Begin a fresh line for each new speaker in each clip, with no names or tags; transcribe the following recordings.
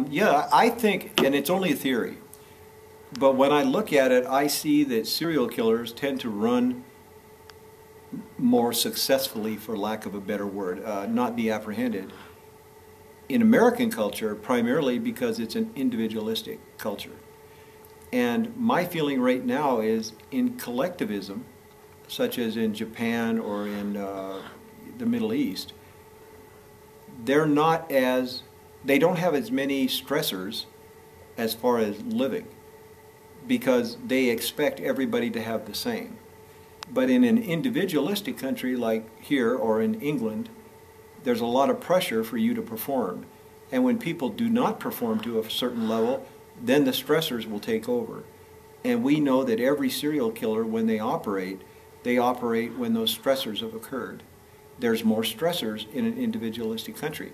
Yeah, I think, and it's only a theory, but when I look at it, I see that serial killers tend to run more successfully, for lack of a better word, not be apprehended. In American culture, primarily because it's an individualistic culture. And my feeling right now is in collectivism, such as in Japan or in the Middle East, they don't have as many stressors as far as living because they expect everybody to have the same. But in an individualistic country like here or in England, there's a lot of pressure for you to perform. And when people do not perform to a certain level, then the stressors will take over. And we know that every serial killer, when they operate when those stressors have occurred. There's more stressors in an individualistic country.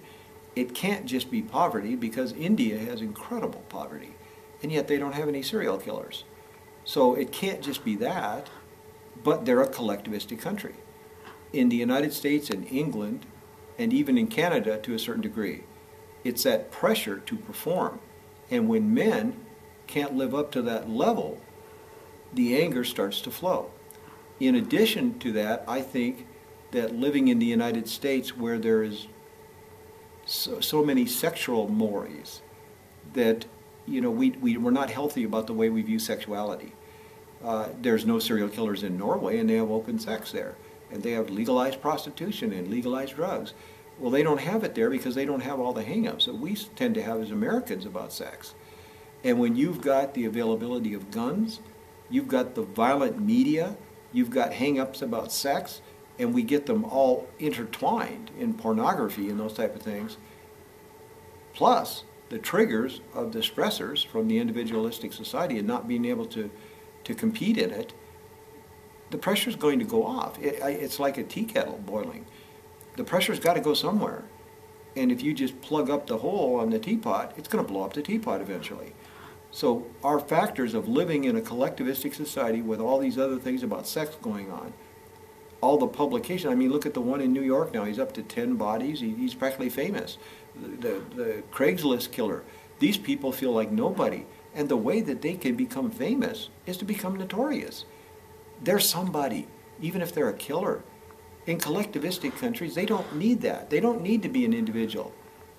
It can't just be poverty because India has incredible poverty, and yet they don't have any serial killers. So it can't just be that, but they're a collectivistic country. In the United States and England, and even in Canada to a certain degree, it's that pressure to perform. And when men can't live up to that level, the anger starts to flow. In addition to that, I think that living in the United States where there is so many sexual mores that, you know, we're not healthy about the way we view sexuality. There's no serial killers in Norway, and they have open sex there. And they have legalized prostitution and legalized drugs. Well, they don't have it there because they don't have all the hang-ups that we tend to have as Americans about sex. And when you've got the availability of guns, you've got the violent media, you've got hang-ups about sex, and we get them all intertwined in pornography and those type of things, plus the triggers of the stressors from the individualistic society and not being able to compete in it, the pressure's going to go off. It's like a tea kettle boiling. The pressure's got to go somewhere. And if you just plug up the hole on the teapot, it's going to blow up the teapot eventually. So our factors of living in a collectivistic society with all these other things about sex going on, all the publication, I mean, look at the one in New York now. He's up to 10 bodies. He's practically famous. The Craigslist killer. These people feel like nobody. And the way that they can become famous is to become notorious. They're somebody, even if they're a killer. In collectivistic countries, they don't need that. They don't need to be an individual.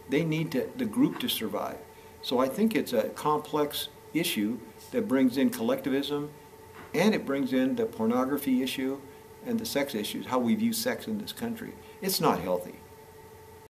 They need the group to survive. So I think it's a complex issue that brings in collectivism, and it brings in the pornography issue and the sex issues, how we view sex in this country. It's not healthy.